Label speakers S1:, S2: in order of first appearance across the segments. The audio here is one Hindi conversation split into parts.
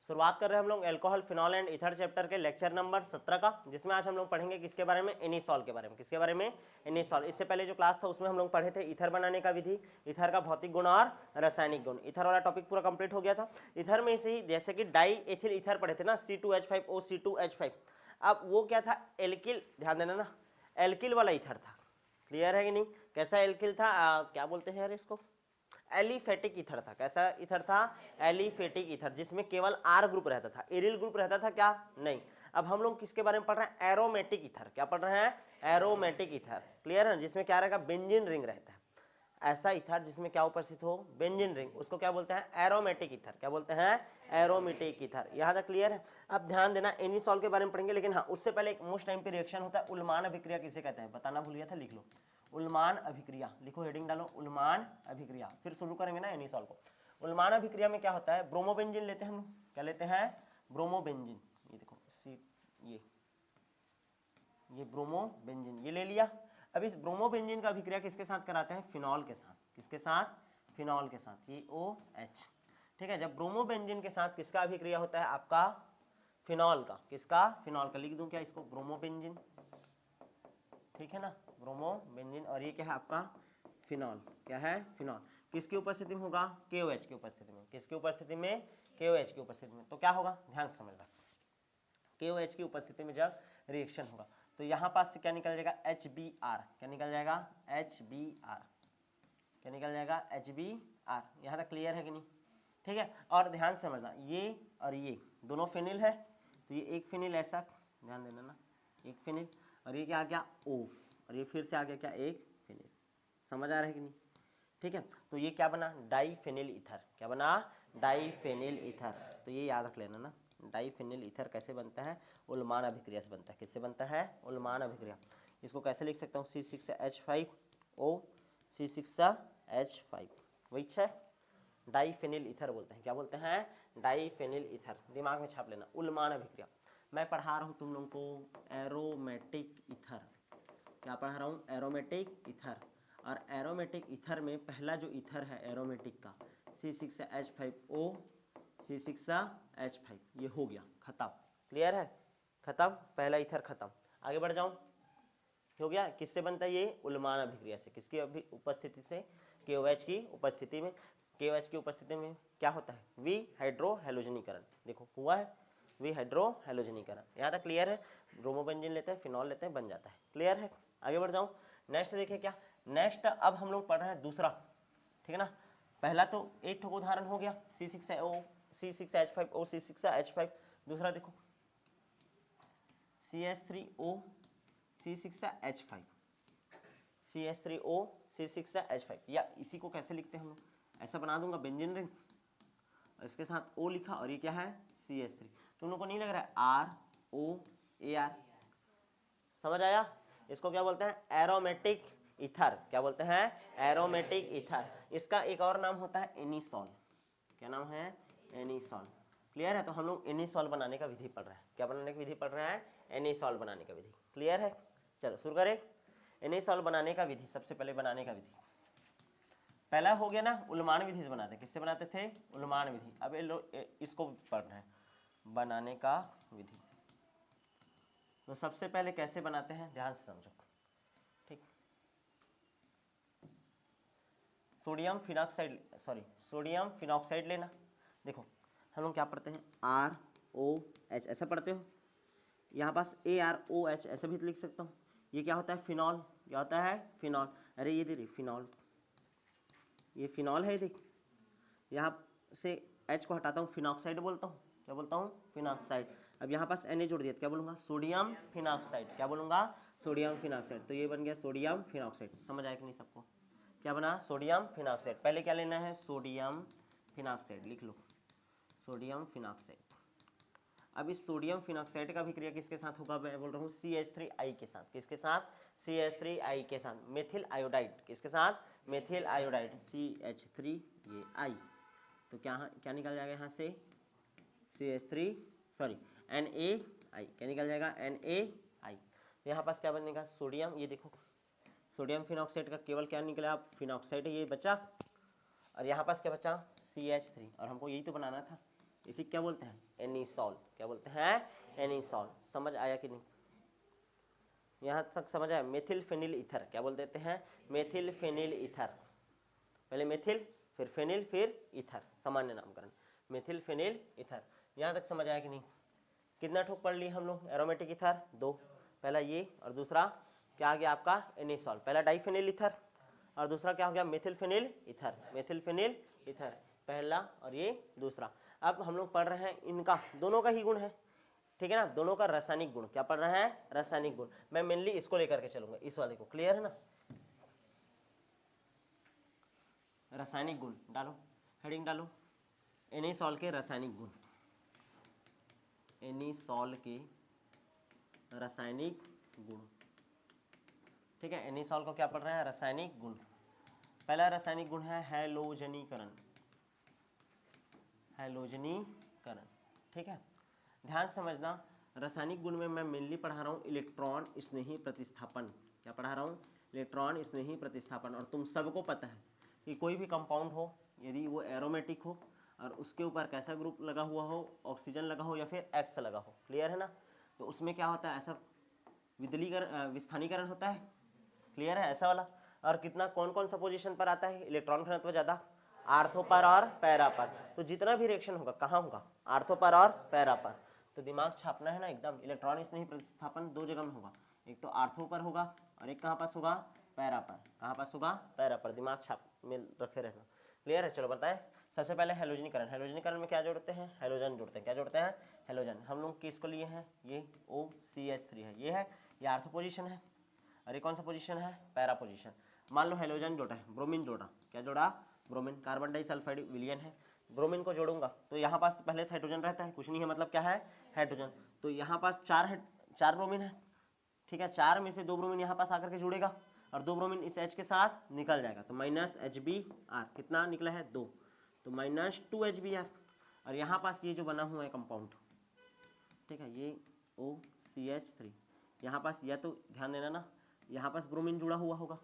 S1: शुरुआत कर रहे हैं हम लोग alcohol phenol and ether chapter के लेक्चर नंबर 17 का, जिसमें आज हम लोग पढ़ेंगे किसके बारे में, एनीसॉल के बारे में। किसके बारे में, एनीसॉल। इससे पहले जो क्लास था उसमें हम लोग पढ़े थे ईथर बनाने का विधि, ईथर का भौतिक गुण और रासायनिक गुण। ईथर वाला टॉपिक पूरा कंप्लीट हो गया था। ईथर में से ही जैसे कि डाई एथिल ईथर पढ़े थे ना, C2H5O C2H5। अब वो क्या था, एल्किल, ध्यान देना ना, एल्किल वाला ईथर था। क्लियर है कि नहीं, कैसा एल्किल था, क्या बोलते हैं यार इसको, एलिफेटिक ईथर था। कैसा ईथर था, एलिफेटिक ईथर, जिसमें केवल आर ग्रुप रहता था, एरिल ग्रुप रहता था क्या, नहीं। अब हम लोग किसके बारे में पढ़ रहे हैं, एरोमेटिक ईथर। क्या पढ़ रहे हैं, एरोमेटिक ईथर। क्लियर है, जिसमें क्या रहेगा, बेंजीन रिंग रहता है। ऐसा ईथर जिसमें क्या उपस्थित हो, बेंजीन रिंग, उसको क्या बोलते हैं, एरोमेटिक ईथर। क्या बोलते हैं, एरोमेटिक ईथर। यहाँ तक क्लियर है। अब ध्यान देना, एनीसॉल के बारे में पढ़ेंगे, लेकिन हाँ उससे पहले एक मोस्ट टाइम पे रिएक्शन होता है, उल्मान अभिक्रिया किसे कहते हैं, बताना भूल गया था, लिख लो उल्मान अभिक्रिया, लिखो हेडिंग डालो उल्मान अभिक्रिया। फिर शुरू करेंगे ना एनीसॉल को। उल्मान अभिक्रिया में क्या होता है, ब्रोमोबेंजीन लेते हैं हम लोग, क्या लेते हैं, ब्रोमोबेंजीन। ये देखो ये ब्रोमोबेंजीन ये ले लिया। अब इस ब्रोमोबेंजीन का अभिक्रिया किसके साथ कराते हैं, फिनॉल के साथ। किसके साथ, फिनॉल के साथ, ये OH। ठीक है, जब ब्रोमोबेंजीन के साथ किसका अभिक्रिया होता है, आपका फिनॉल का। किसका, फिनॉल का। लिख दूं क्या इसको, ब्रोमोबेंजीन। ठीक है ना, ब्रोमोबेंजीन। और ये क्या है आपका, फिनॉल। क्या है, फिनॉल। किसकी उपस्थिति में होगा, KOH की उपस्थिति में। किसकी उपस्थिति में, KOH की उपस्थिति में। तो क्या होगा, ध्यान से समझना, KOH की उपस्थिति में जब रिएक्शन होगा तो यहाँ पास से क्या निकल जाएगा, HBr। क्या निकल जाएगा, HBr। क्या निकल जाएगा, HBr। यहाँ तक क्लियर है कि नहीं, ठीक है। और ध्यान से समझना, ये और ये दोनों फिनिल है, तो ये एक फिनिल ऐसा, ध्यान देना ना, एक फिनिल, और ये क्या आ गया O, और ये फिर से आ गया क्या, एक फिनिल। समझ आ रहा है कि नहीं, ठीक है। तो ये क्या बना, डाईफेनिल ईथर। क्या बना, डाईफेनिल ईथर। तो ये याद रख लेना ना, डाईफेनिल ईथर कैसे बनता है, उल्मान अभिक्रिया से बनता है। किससे बनता है, उल्मान अभिक्रिया। इसको कैसे लिख सकता हूँ, C6H5O C6H5, वही है, डाईफेनिल ईथर बोलते हैं। क्या बोलते हैं, डाईफेनिल ईथर। दिमाग में छाप लेना, उल्मान अभिक्रिया। मैं पढ़ा रहा हूँ तुम लोगों को एरोमेटिक ईथर। क्या पढ़ा रहा हूँ, एरोमेटिक ईथर। और एरोमेटिक ईथर में पहला जो ईथर है एरोमेटिक का, C6H5O C6H5, ये हो गया खत्म। क्लियर है, खत्म, पहला ईथर खत्म। आगे बढ़ जाऊं, हो गया। किससे बनता है ये, उल्मान अभिक्रिया से। किसकी उपस्थिति से, KOH की उपस्थिति में। KOH की उपस्थिति में क्या होता है, विहाइड्रोहेलोजनीकरण। देखो हुआ है, विहाइड्रोहेलोजनीकरण। यहाँ तक क्लियर है। ब्रोमोबेंजीन लेते हैं, फिनॉल लेते हैं, बन जाता है। क्लियर है, आगे बढ़ जाऊँ। नेक्स्ट देखिए क्या, नेक्स्ट अब हम लोग पढ़ रहे हैं दूसरा। ठीक है ना, पहला तो एक ठोक उदाहरण हो गया, C6H5O C6H5। दूसरा देखो CH3O C6H5 CH3O C6H5, या इसी को कैसे लिखते हैं हम लोग, ऐसा बना दूंगा बेंजीन रिंग, और इसके साथ O लिखा, और ये क्या है, CH3। तुम लोग को नहीं लग रहा है ROAR, समझ आया। इसको क्या बोलते हैं, एरोमेटिक ईथर। क्या बोलते हैं, एरोमेटिक ईथर। इसका एक और नाम होता है एनीसॉल। क्या नाम है, एनीसॉल। क्लियर है, तो हम लोग एनीसॉल बनाने का विधि पढ़ रहे हैं। क्या बनाने की विधि पढ़ रहे हैं, एनीसॉल बनाने का विधि। क्लियर है, चलो शुरू करें। एनीसॉल बनाने का विधि, सबसे पहले बनाने का विधि पहला हो गया ना, उल्मान विधि से बनाते। किससे बनाते थे, उल्मान विधि। अब इसको पढ़ रहे हैं, बनाने का विधि। तो सबसे पहले कैसे बनाते हैं, ध्यान से समझो, ठीक। सोडियम फिनॉक्साइड लेना। देखो हम लोग क्या पढ़ते हैं, ROH ऐसा पढ़ते हो, यहाँ पास AROH ऐसे भी लिख सकता हूँ। ये क्या होता है, फिनॉल। क्या होता है, फिनॉल। अरे ये देख फिनॉल, ये फिनॉल है, देख यहाँ से H को हटाता हूँ, फिनॉक्साइड बोलता हूँ। क्या बोलता हूँ, फिनॉक्साइड। अब यहाँ पास Na जोड़ दिया तो क्या बोलूँगा, सोडियम फिनॉक्साइड। क्या बोलूँगा, सोडियम फिनॉक्साइड। तो ये बन गया सोडियम फिनॉक्साइड। समझ आया कि नहीं सबको, क्या बना, सोडियम फिनॉक्साइड। पहले क्या लेना है, सोडियम फिनॉक्साइड, लिख लो सोडियम फिनॉक्साइड। अब इस सोडियम फिनॉक्साइड का अभिक्रिया किसके साथ होगा, मैं बोल रहा हूँ CH3I के साथ। किसके साथ, CH3I के साथ। मेथिल आयोडाइड, किसके साथ, मेथिल आयोडाइड, CH3 ये I। तो क्या निकल जाएगा यहाँ से, CH3 NaI। क्या निकल जाएगा, NaI। तो यहाँ पास क्या बनेगा, सोडियम। ये देखो सोडियम फिनॉक्साइड का केवल क्या निकला, फिनॉक्साइड ये बचा, और यहाँ पास क्या बचा, CH3। और हमको यही तो बनाना था, इसी क्या बोलते हैं, एनीसॉल। क्या बोलते हैं, एनीसॉल। समझ आया कि नहीं, यहाँ तक समझ आया। मेथिल फेनिल ईथर क्या बोल देते हैं, मेथिल फेनिल ईथर। पहले मेथिल, फिर फेनिल, फिर ईथर, सामान्य नामकरण मेथिल फेनिल ईथर। यहाँ तक समझ आया कि नहीं। कितना ठोक पढ़ लिए हम लोग एरोमेटिक ईथर, 2। पहला ये और दूसरा क्या आ गया आपका, एनीसॉल। पहला डाइफेनिल ईथर और दूसरा क्या हो गया, methyl phenyl ether. Methyl phenyl ether पहला और ये दूसरा। अब हम लोग पढ़ रहे हैं इनका दोनों का ही गुण है, ठीक है ना, दोनों का रासायनिक गुण। क्या पढ़ रहे हैं, रासायनिक गुण। मैं मेनली इसको लेकर के चलूंगा, इस वाले को। क्लियर है ना, रासायनिक गुण डालो, हेडिंग डालो, एनीसॉल के रासायनिक गुण। एनीसॉल के रासायनिक गुण, ठीक है। एनीसॉल को क्या पढ़ रहे हैं, रासायनिक गुण। पहला रासायनिक गुण है हैलोजनीकरण। हैलोजनीकरण, ठीक है। ध्यान समझना, रासायनिक गुण में मैं मेनली पढ़ा रहा हूँ इलेक्ट्रॉन स्नेही प्रतिस्थापन। क्या पढ़ा रहा हूँ, इलेक्ट्रॉन स्नेही प्रतिस्थापन। और तुम सबको पता है कि कोई भी कंपाउंड हो, यदि वो एरोमेटिक हो और उसके ऊपर कैसा ग्रुप लगा हुआ हो, ऑक्सीजन लगा हो या फिर एक्स लगा हो, क्लियर है ना, तो उसमें क्या होता है, ऐसा विस्थानीकरण होता है। क्लियर है, ऐसा वाला। और कितना कौन कौन सा पोजीशन पर आता है, इलेक्ट्रॉन घनत्व ज़्यादा, आर्थो पर और पैरा पर। तो जितना भी रिएक्शन होगा कहाँ होगा, आर्थो पर और पैरा पर। तो दिमाग छापना है ना एकदम। इलेक्ट्रॉन स्नेही प्रतिस्थापन 2 जगह में होगा, एक तो आर्थो पर होगा और एक कहाँ पास होगा, पैरा पर। कहाँ पास होगा, पैरा पर। दिमाग छाप में रखे रहना। क्लियर है, चलो बताएं। सबसे पहले हैलोजनीकरण। हैलोजनीकरण में क्या जोड़ते हैं, हैलोजन जोड़ते हैं। क्या जोड़ते हैं, हैलोजन। हम लोग किसको लिए हैं, ये OCH3 है, ये है, ये आर्थो पोजीशन है और ये कौन सा पोजीशन है, पैरा पोजीशन। मान लो हैलोजन जोड़ा है, ब्रोमीन जोड़ा। क्या जोड़ा, ब्रोमीन। कार्बन डाइसल्फाइड विलियन है, ब्रोमीन को जोड़ूंगा तो यहाँ पास पहले से हाइड्रोजन रहता है, कुछ नहीं है, मतलब क्या है, हाइड्रोजन। तो यहाँ पास 4 ब्रोमीन है, ठीक है। 4 में से 2 ब्रोमीन यहाँ पास आकर के जुड़ेगा और 2 ब्रोमीन इस H के साथ निकल जाएगा, तो -HBr। कितना निकला है, 2, तो -2HBr। और यहाँ पास ये जो बना हुआ है कंपाउंड, ठीक है, ये OCH3, यहाँ पास या तो ध्यान देना ना, यहाँ पास ब्रोमीन जुड़ा हुआ होगा,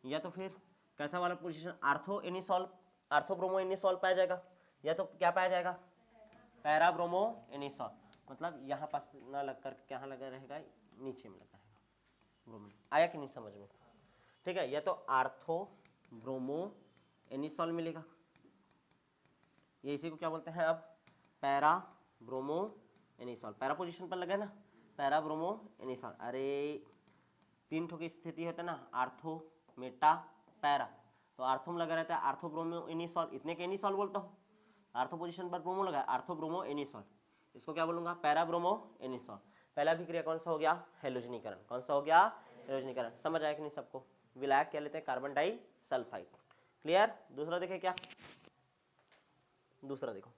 S1: या तो फिर कैसा वाला पोजीशन, आर्थो एनीसॉल, आर्थो ब्रोमो एनीसॉल पाया जाएगा, या तो क्या पाया जाएगा, पैरा ब्रोमो एनीसॉल। मतलब यहाँ पास ना लग कर क्या लगा रहेगा, नीचे में लगा रहेगा ब्रोमीन। आया कि नहीं समझ में, ठीक है। या तो आर्थो ब्रोमो एनीसॉल मिलेगा, ये इसी को क्या बोलते हैं अब, पैरा ब्रोमो एनीसॉल। पैरा पोजीशन पर लगा है ना, पैरा ब्रोमो एनीसॉल। अरे 3 ठो की स्थिति होता है ना, आर्थो मेटा पैरा, तो आर्थो में लगा रहता है आर्थो ब्रोमो एनीसॉल। इतने के एनीसॉल बोलता हूँ, आर्थो पोजीशन पर ब्रोमो लगा है, आर्थो ब्रोमो एनीसॉल। इसको क्या बोलूँगा, पैरा ब्रोमो एनीसॉल। पहला अभिक्रिया कौन सा हो गया, हैलोजनीकरण। कौन सा हो गया, हैलोजनीकरण। समझ आया कि नहीं सबको। विलायक क्या लेते हैं, कार्बन डाइसल्फाइड। क्लियर। दूसरा देखें क्या, दूसरा देखो,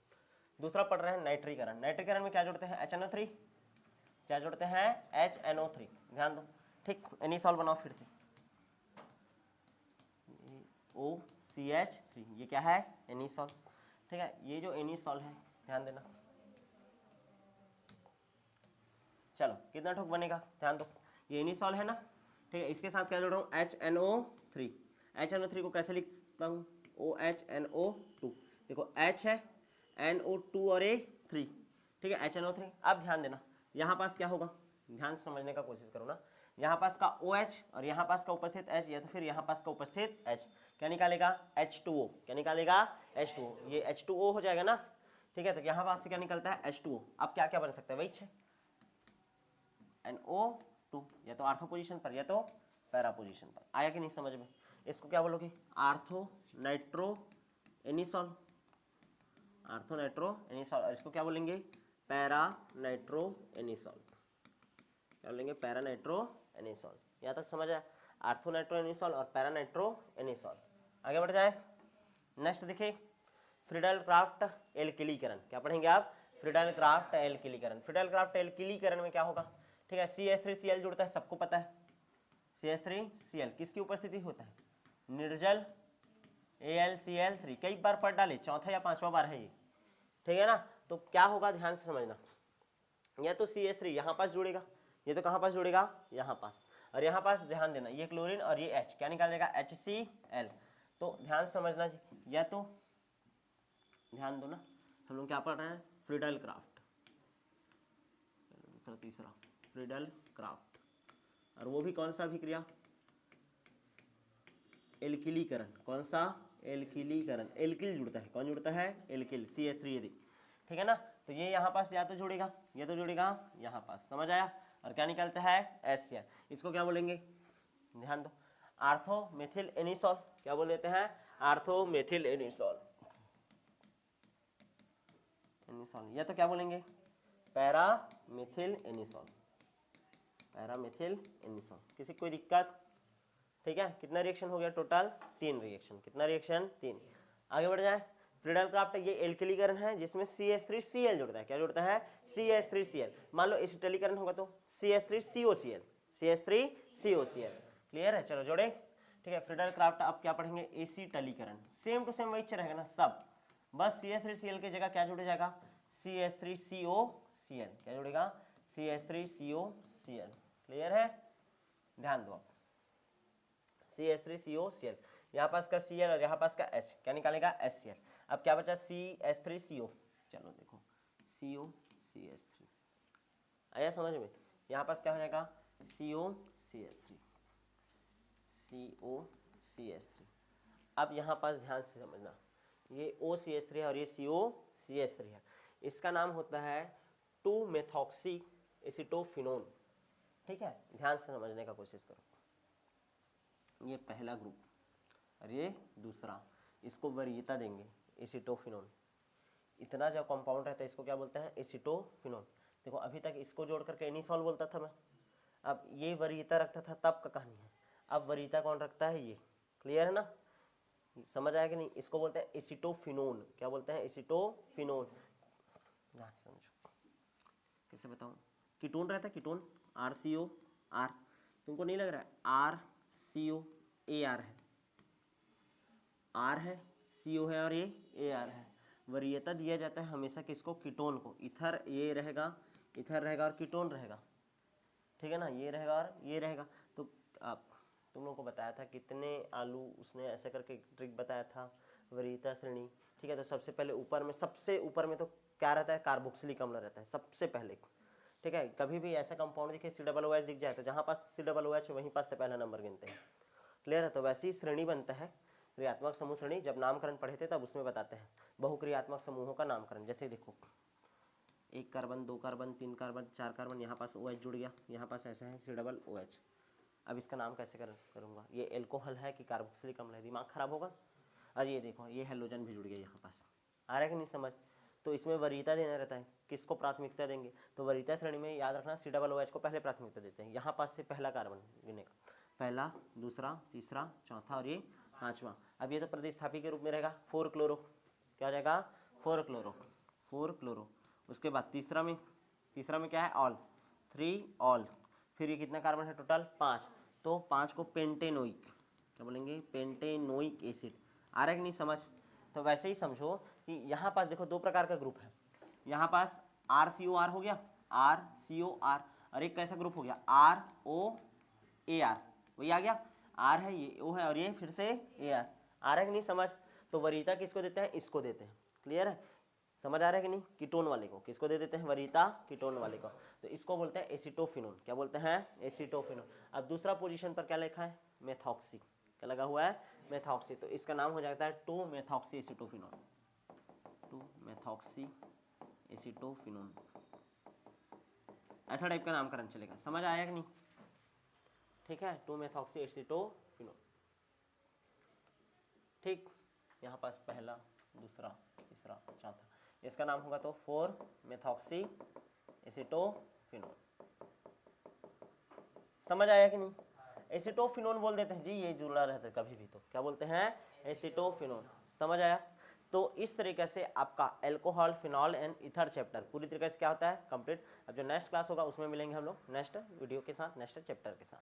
S1: दूसरा पढ़ रहे हैं नाइट्रीकरण। नाइट्रीकरण में क्या जोड़ते हैं, HNO3। क्या जोड़ते हैं, HNO3। ध्यान दो, ठीक। एनीसॉल बनाओ फिर से, OCH3, ये क्या है, एनीसॉल, ठीक है। ये जो एनीसॉल है, ध्यान देना, चलो कितना ठोक बनेगा, ध्यान दो, ये एनीसॉल है ना, ठीक है। इसके साथ क्या जोड़ रहा हूँ, HNO3। HNO3 को कैसे लिखता हूँ, OHNO2। देखो H है, NO2 और A 3, ठीक है, HNO3। अब ध्यान देना, यहाँ पास क्या होगा, ध्यान समझने का कोशिश करो ना। यहाँ पास का OH और यहाँ पास का उपस्थित H, या तो फिर यहाँ पास का उपस्थित H, क्या निकालेगा, H2O। क्या निकालेगा, H2O। ये H2O हो जाएगा ना, ठीक है। तो यहाँ पास से क्या निकलता है, H2O। अब क्या क्या बन सकता है, वही है NO2, या तो आर्थो पोजीशन पर या तो पैरा पोजीशन पर। आया कि नहीं समझ में। इसको क्या बोलोगे, ortho nitro anisole. Ortho nitro anisole. और इसको क्या बोलेंगे, पैरा नाइट्रो एनीसॉल। क्या बोलेंगे, पैरा नाइट्रो एनीसॉल। यहाँ तक समझ आया, आर्थो नाइट्रो एनीसॉल और पैरा नाइट्रो एनीसॉल। आगे बढ़ जाए, नेक्स्ट देखिए, फ्रीडल क्राफ्ट एल्किलीकरण। क्या पढ़ेंगे आप, फ्रीडल क्राफ्ट एल्किलीकरण। फ्रीडल क्राफ्ट एल्किलीकरण में क्या होगा, ठीक है, CH3Cl जुड़ता है, सबको पता है। CH3Cl किसकी उपस्थिति होता है, निर्जल AlCl3। कई बार पढ़ डाले, चौथा या 5वां बार है ये, ठीक है ना। तो क्या होगा, ध्यान से समझना, या तो CH3 यहाँ पास जुड़ेगा, ये तो कहाँ पास जुड़ेगा, यहाँ पास। और यहाँ पास ध्यान देना, ये क्लोरीन और ये H क्या निकालेगा, HCl। तो ध्यान समझना जी, या तो ध्यान दो ना, हम लोग क्या पढ़ रहे हैं, फ्रीडल क्राफ्ट, दूसरा तीसरा फ्रीडल क्राफ्ट। और वो भी कौन सा अभिक्रिया, एल्किलीकरण। कौन सा, एल्किलीकरण। एल्किल जुड़ता है, कौन जुड़ता है, एल्किल, CH3 यदि, ठीक है ना। तो ये यहाँ पास या तो जुड़ेगा, ये तो जुड़ेगा यहाँ पास, समझ आया। और क्या निकलता है, HCl। इसको क्या बोलेंगे, ध्यान दो, आर्थोमेथिल एनिसोल। क्या बोल देते हैं, आर्थोमेथिल एनिसोल, एनिसोल। या तो क्या बोलेंगे, पैरामिथिल एनिसोल, पैरामिथिल एनिसोल। किसी कोई दिक्कत, ठीक है। कितना रिएक्शन हो गया टोटल, 3 रिएक्शन। कितना रिएक्शन, 3। आगे बढ़ जाए, फ्रीडल क्राफ्ट ये एल्किलीकरण है जिसमें CH3Cl जुड़ता है। क्या जुड़ता है, CH3Cl। मान लो एसिटिलीकरण होगा तो CH3COCl, CH3COCl। क्लियर है, चलो जोड़े, ठीक है। फ्रीडल क्राफ्ट अब क्या पढ़ेंगे, एसिटिलीकरण। सेम टू सेम वही रहेगा ना सब, बस CH3Cl की जगह क्या जुड़ जाएगा, CH3COCl। क्या जुड़ेगा, CH3COCl। क्लियर है, ध्यान दो आप, CH3COCl, यहाँ पास का Cl और यहाँ पास का H, क्या निकालेगा, HCl। अब क्या बचा, CH3CO। चलो देखो, COCH3 आया समझ में। यहाँ पास क्या हो जाएगा, COCH3, COCH3। अब यहाँ पास ध्यान से समझना, ये OCH3 है और ये COCH3 है। इसका नाम होता है 2-मेथॉक्सी एसिटोफिनोन, ठीक है। ध्यान से समझने का कोशिश करो। ये पहला ग्रुप और ये दूसरा, इसको वरीयता देंगे एसिटोफिनोन। इतना जब कंपाउंड रहता है इसको क्या बोलते हैं, एसिटोफिनोन। देखो अभी तक इसको जोड़ करके एनिसॉल बोलता था मैं, अब ये वरीयता रखता था तब का कहानी है, अब वरीयता कौन रखता है, ये। क्लियर है ना, समझ आया कि नहीं। इसको बोलते हैं एसिटोफिनोन। क्या बोलते हैं, एसिटोफिनोन। ध्यान से समझो, कैसे बताऊँ, कीटोन रहता है, कीटोन RCOR, तुमको नहीं लग रहा है, RCOAR है, R है, CO है और ये AR है। वरीयता दिया जाता है हमेशा किसको, कीटोन को। इथर ये रहेगा, इथर रहेगा और कीटोन रहेगा, ठीक है ना, ये रहेगा और ये रहेगा। तो आप तुम लोगों को बताया था कितने आलू उसने ऐसे करके ट्रिक बताया था, वरीयता श्रेणी, ठीक है। तो सबसे पहले ऊपर में, सबसे ऊपर में तो क्या रहता है, कार्बोक्सिलिक अम्ल रहता है सबसे पहले, ठीक है। कभी भी ऐसा कंपाउंड दिखे COOH दिख जाए तो जहाँ पास COOH वहीं पास से पहला नंबर गिनते हैं। क्लियर है, तो वैसे ही श्रेणी बनता है क्रियात्मक समूह श्रेणी। जब नामकरण पढ़े थे तब उसमें बताते हैं बहुक्रियात्मक समूहों का नामकरण। जैसे देखो 1 कार्बन, 2 कार्बन, 3 कार्बन, 4 कार्बन, यहाँ पास OH जुड़ गया, यहाँ पास ऐसा है COOH। अब इसका नाम कैसे करूँगा, ये एल्कोहल है कि कार्बोक्सिलिक अम्ल है, दिमाग खराब होगा। और ये देखो ये हेलोजन भी जुड़ गया यहाँ पास, आ रहा है कि नहीं समझ। तो इसमें वरीयता देना रहता है, किसको प्राथमिकता देंगे, तो वरीयता श्रेणी में याद रखना COOH को पहले प्राथमिकता देते हैं। यहाँ पास से पहला कार्बन गिनेगा, पहला, दूसरा, तीसरा, चौथा और ये 5वां। अब ये तो प्रतिस्थापी के रूप में रहेगा 4 क्लोरो, क्या हो जाएगा, 4 क्लोरो, 4 क्लोरो। उसके बाद तीसरा में क्या है, ऑल, 3 ऑल। फिर ये कितना कार्बन है टोटल, 5, तो 5 को पेंटेनोइक, क्या बोलेंगे, पेंटेनोइक एसिड। आ रहा है कि नहीं समझ। तो वैसे ही समझो कि यहाँ पास देखो 2 प्रकार का ग्रुप है, यहाँ पास RCOR हो गया, RCOR, और एक कैसा ग्रुप हो गया, ROAR, वही आ गया, R है, ये O है और ये फिर से AR। आ रहा है कि नहीं समझ। तो वरीयता किसको देते हैं, इसको देते हैं। क्लियर है, समझ आ रहा है कि नहीं, कीटोन वाले को किसको दे देते हैं, वरीयता कीटोन वाले को। तो इसको बोलते हैं एसिटोफिनोन। क्या बोलते हैं, एसिटोफिनोन। अब दूसरा पोजीशन पर क्या लिखा है, मेथॉक्सी, क्या लगा हुआ है, मेथॉक्सी। तो इसका नाम हो जाता है 2-मेथॉक्सी एसिटोफिनोन, 2-मेथॉक्सी एसिटोफिनोन। ऐसा टाइप का नामकरण चलेगा, समझ आया कि नहीं, ठीक है। 2-मेथॉक्सी एसिटोफिनोन, ठीक। यहाँ पास पहला, दूसरा, तीसरा, चौथा, इसका नाम होगा तो 4-मेथॉक्सी एसिटोफिनोन। समझ आया कि नहीं, एसिटोफिनोन बोल देते हैं जी, ये जुड़ा रहता है कभी भी, तो क्या बोलते हैं, एसिटोफिनोन। समझ आया। तो इस तरीके से आपका alcohol, phenol and ether chapter पूरी तरीके से क्या होता है, कंप्लीट। अब जो नेक्स्ट क्लास होगा उसमें मिलेंगे हम लोग नेक्स्ट वीडियो के साथ, नेक्स्ट चैप्टर के साथ।